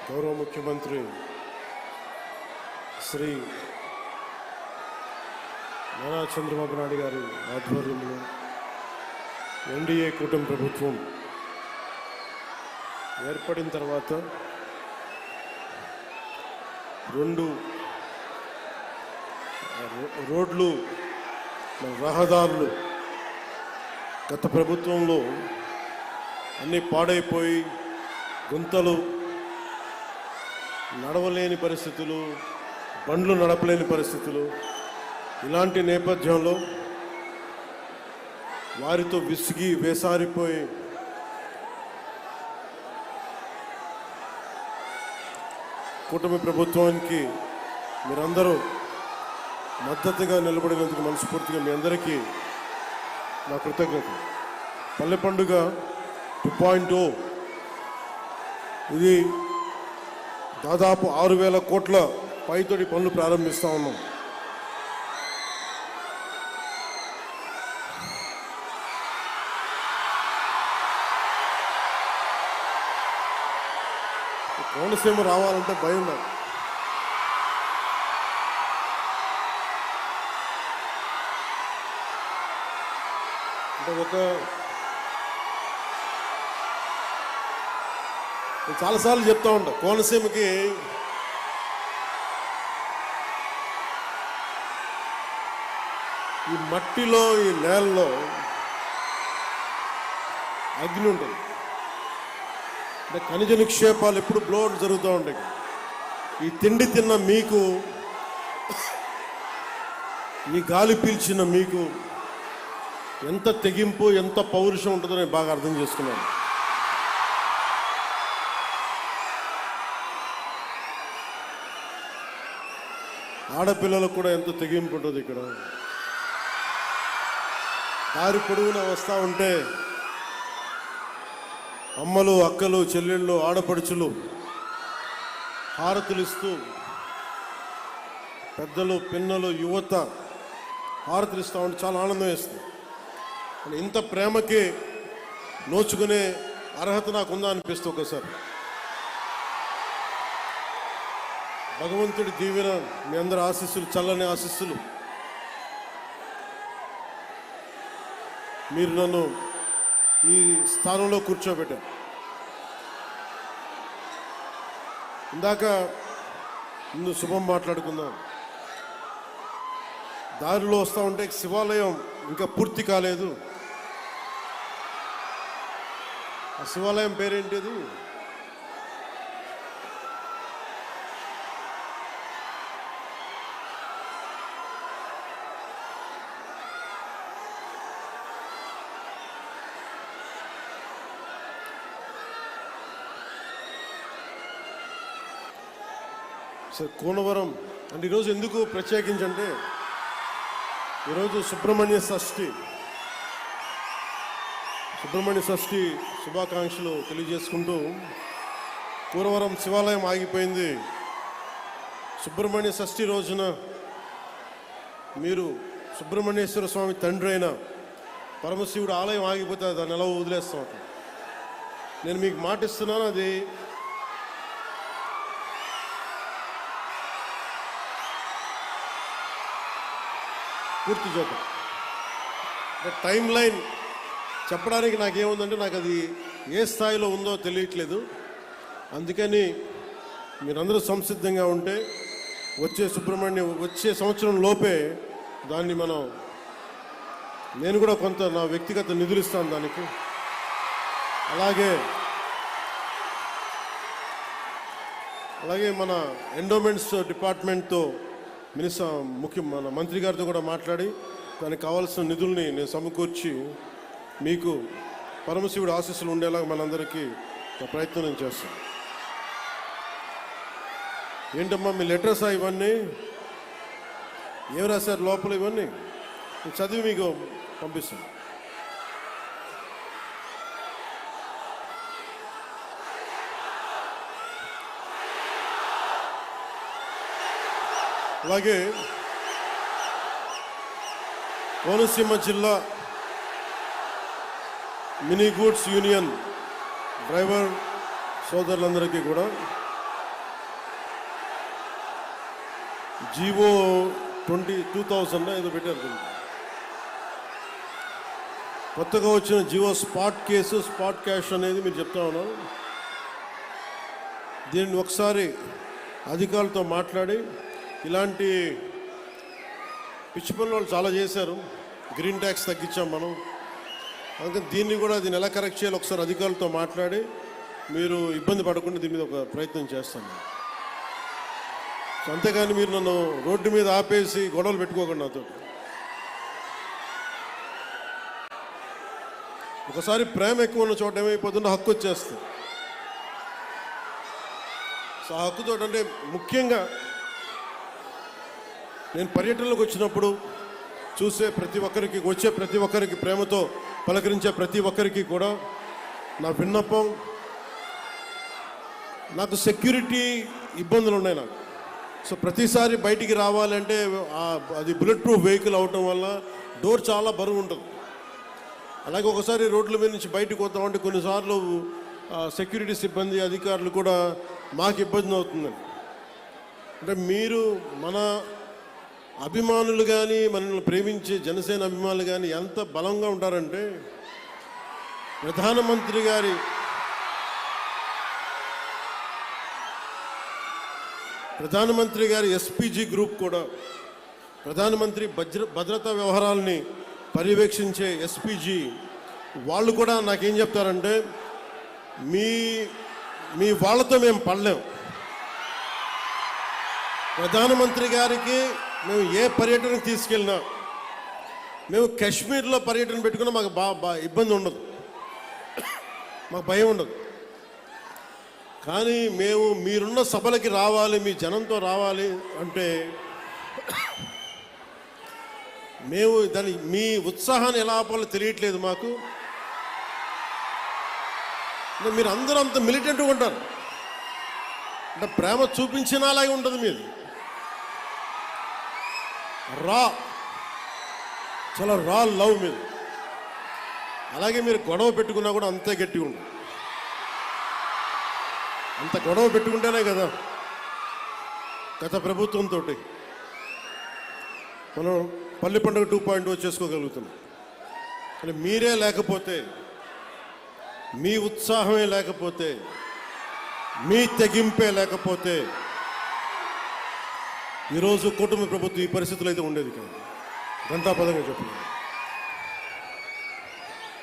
గౌరవ ముఖ్యమంత్రి శ్రీ నారా చంద్రబాబు నాయుడు గారి ఆధ్వర్యంలో ఎన్డీఏ కూటమి ప్రభుత్వం ఏర్పడిన తర్వాత 2 రోడ్లు రహదారులు గత ప్రభుత్వంలో అన్నీ పాడైపోయి గుంతలు, నడవలేని పరిస్థితులు, బండ్లు నడపలేని పరిస్థితులు, ఇలాంటి నేపథ్యంలో వారితో విసిగి వేసారిపోయి కూటమి ప్రభుత్వానికి మీరందరూ మద్దతుగా నిలబడినందుకు మనస్ఫూర్తిగా మీ అందరికీ నా కృతజ్ఞత. పల్లె పండుగ 2.0 ఇది దాదాపు 6,000 కోట్ల పైతోటి పనులు ప్రారంభిస్తూ ఉన్నాం. కోనసీమ రావాలంటే భయం నాకు. అంటే నేను చాలాసార్లు చెప్తా ఉంటా, కోనసీమకి ఈ మట్టిలో, ఈ నేలలో అగ్ని ఉంటుంది. అంటే ఖనిజ నిక్షేపాలు ఎప్పుడు బ్లోడ్ జరుగుతూ ఉంటాయి. ఈ తిండి తిన్న మీకు, ఈ గాలి పీల్చిన మీకు ఎంత తెగింపు, ఎంత పౌరుషం ఉంటుందో నేను బాగా అర్థం చేసుకున్నాను. ఆడపిల్లలకు కూడా ఎంత తెగింపు ఉంటుంది. ఇక్కడ దారి పొడవునా వస్తూ ఉంటే అమ్మలు, అక్కలు, చెల్లెళ్ళు, ఆడపడుచులు హారతులు ఇస్తూ, పెద్దలు, పిన్నలు, యువత హారతులు ఇస్తూ ఉంటే చాలా ఆనందం వేస్తుంది. ఇంత ప్రేమకి నోచుకునే అర్హత నాకుందా అనిపిస్తుంది ఒకసారి. భగవంతుడి దీవెన, మీ అందరి ఆశీస్సులు, చల్లని ఆశీస్సులు, మీరు నన్ను ఈ స్థానంలో కూర్చోబెట్టారు. ఇందాక ముందు శుభం మాట్లాడుకుందాం. దారిలో వస్తూ ఉంటే శివాలయం ఇంకా పూర్తి కాలేదు. ఆ శివాలయం పేరేంటిది? సార్, కోనవరం అంటే ఈరోజు ఎందుకు ప్రత్యేకించంటే, ఈరోజు సుబ్రహ్మణ్య షష్ఠి శుభాకాంక్షలు తెలియజేసుకుంటూ, కోనవరం శివాలయం ఆగిపోయింది. సుబ్రహ్మణ్య షష్ఠి రోజున మీరు సుబ్రహ్మణ్యేశ్వర స్వామి తండ్రి అయిన పరమశివుడు ఆలయం ఆగిపోతే దాన్ని ఎలా వదిలేస్తాం? నేను మీకు మాటిస్తున్నాను, అది పూర్తి చేద్దాం. టైం లైన్ చెప్పడానికి నాకేముందంటే, నాకు అది ఏ స్థాయిలో ఉందో తెలియట్లేదు. అందుకని మీరందరూ సంసిద్ధంగా ఉంటే వచ్చే సంవత్సరం లోపే దాన్ని నేను కూడా కొంత నా వ్యక్తిగత నిధులు ఇస్తాను దానికి. అలాగే మన ఎండోమెంట్స్ డిపార్ట్మెంట్తో మన మంత్రి గారితో కూడా మాట్లాడి దానికి కావాల్సిన నిధుల్ని నేను సమకూర్చి మీకు పరమశివుడి ఆశీస్సులు ఉండేలాగా మనందరికీ ప్రయత్నం నేను చేస్తాను. ఏంటమ్మా మీ లెటర్స్ ఇవన్నీ? ఏం రాశారు లోపల ఇవన్నీ నేను చదివి మీకు పంపిస్తాను. అలాగే కోనసీమ జిల్లా మినీ గూడ్స్ యూనియన్ డ్రైవర్ సోదరులందరికీ కూడా జీవో 2000 ఏదో పెట్టారు. కొత్తగా వచ్చిన GO spot case spot cash అనేది మీరు చెప్తా ఉన్నారు. దీన్ని ఒకసారి అధికారులతో మాట్లాడి ఇలాంటి పిచ్చి పనులు వాళ్ళు చాలా చేశారు. గ్రీన్ ట్యాక్స్ తగ్గించాం మనం, అందుకని దీన్ని ఎలా కరెక్ట్ చేయాలి ఒకసారి అధికారులతో మాట్లాడి మీరు ఇబ్బంది పడకుండా దీని మీద ఒక ప్రయత్నం చేస్తాను. సో అంతేగాని మీరు నన్ను రోడ్డు మీద ఆపేసి గొడవలు పెట్టుకోకండి నాతో. ఒకసారి ప్రేమ ఎక్కువ ఉన్న చోట ఏమైపోతుందో హక్కు వచ్చేస్తుంది. సో ఆ హక్కుతో అంటే ముఖ్యంగా నేను పర్యటనలోకి వచ్చినప్పుడు చూసే ప్రతి ఒక్కరికి, వచ్చే ప్రతి ఒక్కరికి, ప్రేమతో పలకరించే ప్రతి ఒక్కరికి కూడా నా విన్నపం, నాకు సెక్యూరిటీ ఇబ్బందులు ఉన్నాయి నాకు. సో ప్రతిసారి బయటికి రావాలంటే అది బుల్లెట్ ప్రూఫ్ వెహికల్ అవటం వల్ల డోర్ చాలా బరువు ఉంటుంది. అలాగే ఒకసారి రోడ్ల మీద నుంచి బయటకు వద్దామంటే కొన్నిసార్లు సెక్యూరిటీ సిబ్బంది అధికారులు కూడా మాకు ఇబ్బంది అవుతుందని. అంటే మీరు మన అభిమానులు కానీ, మనల్ని ప్రేమించే జనసేన అభిమానులు కానీ ఎంత బలంగా ఉంటారంటే ప్రధానమంత్రి గారి ఎస్పీజీ గ్రూప్ కూడా, ప్రధానమంత్రి భద్రతా వ్యవహారాలని పర్యవేక్షించే ఎస్పీజీ వాళ్ళు కూడా నాకేం చెప్తారంటే మీ వాళ్ళతో మేము పడలేం. ప్రధానమంత్రి గారికి మేము ఏ పర్యటనకు తీసుకెళ్ళినా, మేము కాశ్మీర్లో పర్యటన పెట్టుకున్నా మాకు ఇబ్బంది ఉండదు, మాకు భయం ఉండదు. కానీ మీరున్న సభలకి రావాలి, మీ జనంతో రావాలి అంటే మీ ఉత్సాహాన్ని ఎలా ఆపాలో తెలియట్లేదు మాకు. మీరు అందరూ అంత మిలిటెంట్గా ఉంటారు, అంటే ప్రేమ చూపించిన అలాగే ఉంటుంది మీది. చాలా రా లవ్ మీరు. అలాగే మీరు గొడవ పెట్టుకున్నా కూడా అంతే గట్టిగా ఉంటుంది. అంత గొడవ పెట్టుకుంటేనే కదా గత ప్రభుత్వంతో మనం పల్లి పండుగ 2.0 చేసుకోగలుగుతున్నాం. కానీ మీరే లేకపోతే, మీ ఉత్సాహమే లేకపోతే, మీ తెగింపే లేకపోతే ఈరోజు కూటమి ప్రభుత్వం ఈ పరిస్థితులు అయితే ఉండేది కాదు. గంటాపదంగా చెప్తున్నాను.